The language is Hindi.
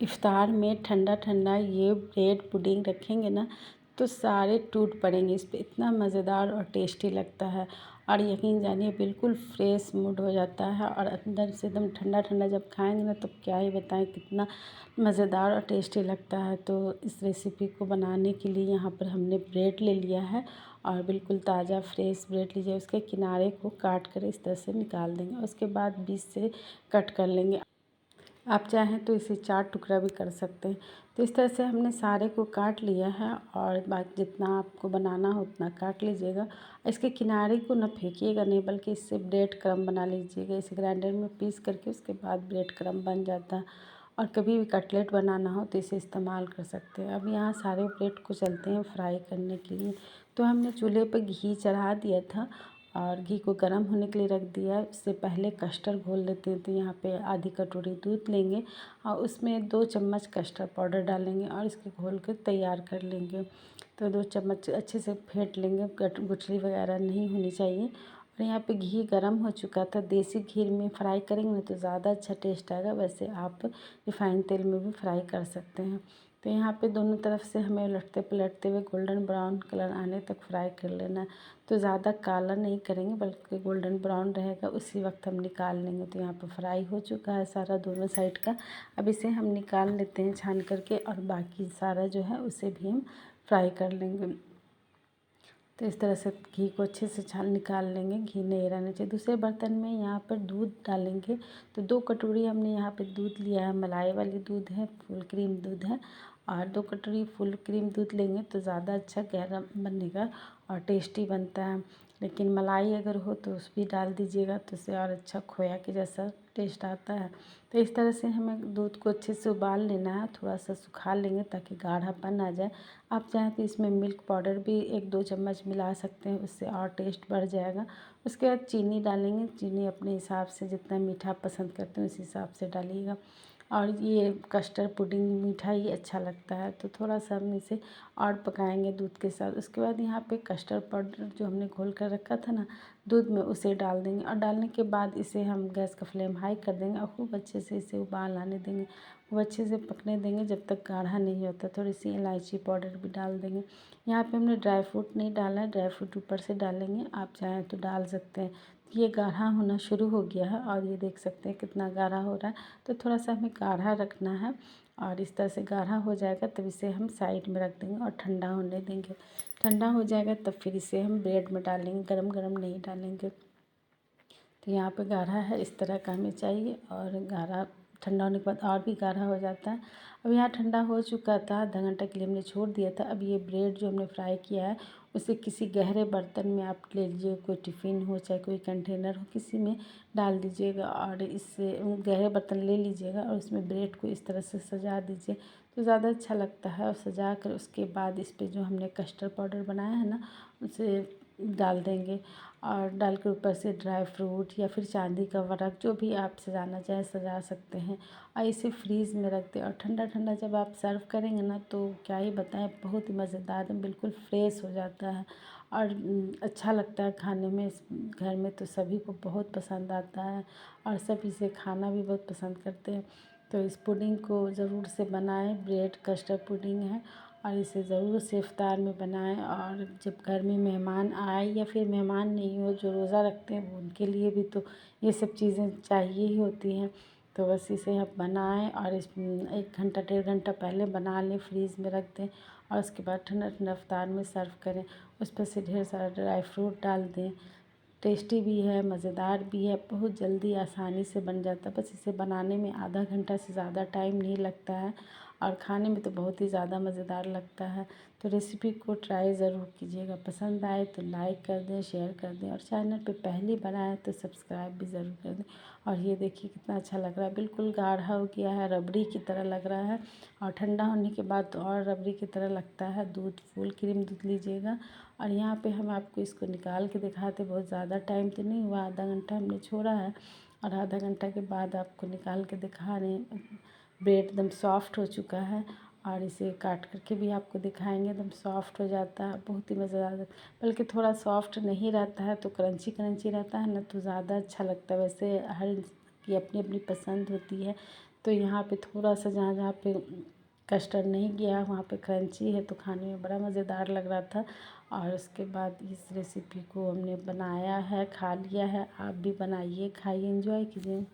इफ्तार में ठंडा ठंडा ये ब्रेड पुडिंग रखेंगे ना तो सारे टूट पड़ेंगे। इस पे इतना मज़ेदार और टेस्टी लगता है और यकीन जानिए बिल्कुल फ्रेश मूड हो जाता है और अंदर से एकदम ठंडा ठंडा जब खाएंगे ना तो क्या ही बताएं कितना मज़ेदार और टेस्टी लगता है। तो इस रेसिपी को बनाने के लिए यहाँ पर हमने ब्रेड ले लिया है और बिल्कुल ताज़ा फ्रेश ब्रेड लीजिए। उसके किनारे को काट कर इस तरह से निकाल देंगे। उसके बाद बीच से कट कर लेंगे। आप चाहें तो इसे 4 टुकड़ा भी कर सकते हैं। तो इस तरह से हमने सारे को काट लिया है और बाकी जितना आपको बनाना हो उतना काट लीजिएगा। इसके किनारे को ना फेंकिएगा नहीं, बल्कि इससे ब्रेड क्रम्ब बना लीजिएगा। इसे ग्राइंडर में पीस करके उसके बाद ब्रेड क्रम्ब बन जाता है। और कभी भी कटलेट बनाना हो तो इसे इस्तेमाल कर सकते हैं। अब यहाँ सारे ब्रेड को चलते हैं फ्राई करने के लिए। तो हमने चूल्हे पर घी चढ़ा दिया था और घी को गर्म होने के लिए रख दिया। उससे पहले कस्टर्ड घोल लेते हैं। तो यहाँ पे आधी कटोरी दूध लेंगे और उसमें 2 चम्मच कस्टर्ड पाउडर डालेंगे और इसको घोल कर तैयार कर लेंगे। तो 2 चम्मच अच्छे से फेंट लेंगे, गुठली वगैरह नहीं होनी चाहिए। और यहाँ पे घी गर्म हो चुका था। देसी घी में फ्राई करेंगे ना तो ज़्यादा अच्छा टेस्ट आएगा। वैसे आप रिफाइंड तेल में भी फ्राई कर सकते हैं। तो यहाँ पे दोनों तरफ से हमें उलटते पलटते हुए गोल्डन ब्राउन कलर आने तक फ्राई कर लेना है। तो ज़्यादा काला नहीं करेंगे बल्कि गोल्डन ब्राउन रहेगा, उसी वक्त हम निकाल लेंगे। तो यहाँ पर फ्राई हो चुका है सारा दोनों साइड का। अब इसे हम निकाल लेते हैं छान करके और बाकी सारा जो है उसे भी हम फ्राई कर लेंगे। तो इस तरह से घी को अच्छे से छान निकाल लेंगे, घी नहीं रहना चाहिए। दूसरे बर्तन में यहाँ पर दूध डालेंगे। तो 2 कटोरी हमने यहाँ पे दूध लिया है, मलाई वाली दूध है, फुल क्रीम दूध है। और 2 कटोरी फुल क्रीम दूध लेंगे तो ज़्यादा अच्छा गहरा बनेगा और टेस्टी बनता है। लेकिन मलाई अगर हो तो उस भी डाल दीजिएगा तो उससे और अच्छा खोया के जैसा टेस्ट आता है। तो इस तरह से हमें दूध को अच्छे से उबाल लेना है, थोड़ा सा सुखा लेंगे ताकि गाढ़ापन आ जाए। आप चाहें तो इसमें मिल्क पाउडर भी 1-2 चम्मच मिला सकते हैं, उससे और टेस्ट बढ़ जाएगा। उसके बाद चीनी डालेंगे। चीनी अपने हिसाब से जितना मीठा पसंद करते हैं उस हिसाब से डालिएगा। और ये कस्टर्ड पुडिंग मीठा ही अच्छा लगता है तो थोड़ा सा हम इसे और पकाएंगे दूध के साथ। उसके बाद यहाँ पे कस्टर्ड पाउडर जो हमने घोल कर रखा था ना दूध में, उसे डाल देंगे। और डालने के बाद इसे हम गैस का फ्लेम हाई कर देंगे और खूब अच्छे से इसे उबाल आने देंगे। खूब अच्छे से पकने देंगे जब तक गाढ़ा नहीं होता। थोड़ी सी इलायची पाउडर भी डाल देंगे। यहाँ पे हमने ड्राई फ्रूट नहीं डाला है, ड्राई फ्रूट ऊपर से डालेंगे, आप चाहें तो डाल सकते हैं। ये गाढ़ा होना शुरू हो गया है और ये देख सकते हैं कितना गाढ़ा हो रहा है। तो थोड़ा सा हमें गाढ़ा रखना है और इस तरह से गाढ़ा हो जाएगा तब इसे हम साइड में रख देंगे और ठंडा होने देंगे। ठंडा हो जाएगा तब फिर इसे हम ब्रेड में डालेंगे, गरम गरम नहीं डालेंगे। तो यहाँ पे गाढ़ा है, इस तरह का हमें चाहिए। और गाढ़ा ठंडा होने के बाद और भी गाढ़ा हो जाता है। अब यहाँ ठंडा हो चुका था, आधा घंटा के लिए हमने छोड़ दिया था। अब ये ब्रेड जो हमने फ्राई किया है उसे किसी गहरे बर्तन में आप ले लीजिए, कोई टिफ़िन हो चाहे कोई कंटेनर हो, किसी में डाल दीजिएगा और इससे गहरे बर्तन ले लीजिएगा और उसमें ब्रेड को इस तरह से सजा दीजिए तो ज़्यादा अच्छा लगता है। और सजा कर उसके बाद इस पर जो हमने कस्टर्ड पाउडर बनाया है ना उसे डाल देंगे और डाल के ऊपर से ड्राई फ्रूट या फिर चांदी का वर्क जो भी आप सजाना चाहें सजा सकते हैं। और इसे फ्रीज़ में रख दें और ठंडा ठंडा जब आप सर्व करेंगे ना तो क्या ही बताएं, बहुत ही मज़ेदार बिल्कुल फ्रेश हो जाता है और अच्छा लगता है खाने में। इस घर में तो सभी को बहुत पसंद आता है और सब इसे खाना भी बहुत पसंद करते हैं। तो इस पुडिंग को ज़रूर से बनाएं। ब्रेड कस्टर्ड पुडिंग है और इसे ज़रूर से इफ्तार में बनाएं। और जब घर में मेहमान आए या फिर मेहमान नहीं हो जो रोज़ा रखते हैं उनके लिए भी तो ये सब चीज़ें चाहिए ही होती हैं। तो बस इसे आप बनाएं और इस 1 घंटा 1.5 घंटा पहले बना लें, फ्रीज़ में रख दें और उसके बाद ठंडा ठंडा इफ्तार में सर्व करें। उस पर से ढेर सारा ड्राई फ्रूट डाल दें। टेस्टी भी है, मज़ेदार भी है, बहुत जल्दी आसानी से बन जाता है। बस इसे बनाने में आधा घंटा से ज़्यादा टाइम नहीं लगता है और खाने में तो बहुत ही ज़्यादा मज़ेदार लगता है। तो रेसिपी को ट्राई ज़रूर कीजिएगा। पसंद आए तो लाइक कर दें, शेयर कर दें और चैनल पे पहली बार आए तो सब्सक्राइब भी ज़रूर कर दें। और ये देखिए कितना अच्छा लग रहा है, बिल्कुल गाढ़ा हो गया है, रबड़ी की तरह लग रहा है और ठंडा होने के बाद तो और रबड़ी की तरह लगता है। दूध फुल क्रीम दूध लीजिएगा। और यहाँ पे हम आपको इसको निकाल के दिखाते, बहुत ज़्यादा टाइम तो नहीं हुआ, आधा घंटा हमने छोड़ा है और आधा घंटा के बाद आपको निकाल के दिखा रहे हैं। ब्रेड एकदम सॉफ्ट हो चुका है और इसे काट करके भी आपको दिखाएंगे, एकदम सॉफ्ट हो जाता है, बहुत ही मज़ेदार। बल्कि थोड़ा सॉफ्ट नहीं रहता है तो क्रंची क्रंची रहता है ना तो ज़्यादा अच्छा लगता है। वैसे हर की अपनी अपनी पसंद होती है तो यहाँ पे थोड़ा सा जहाँ जहाँ पे कस्टर्ड नहीं गया वहाँ पे क्रंची है, तो खाने में बड़ा मज़ेदार लग रहा था। और उसके बाद इस रेसिपी को हमने बनाया है, खा लिया है। आप भी बनाइए, खाइए, एंजॉय कीजिए।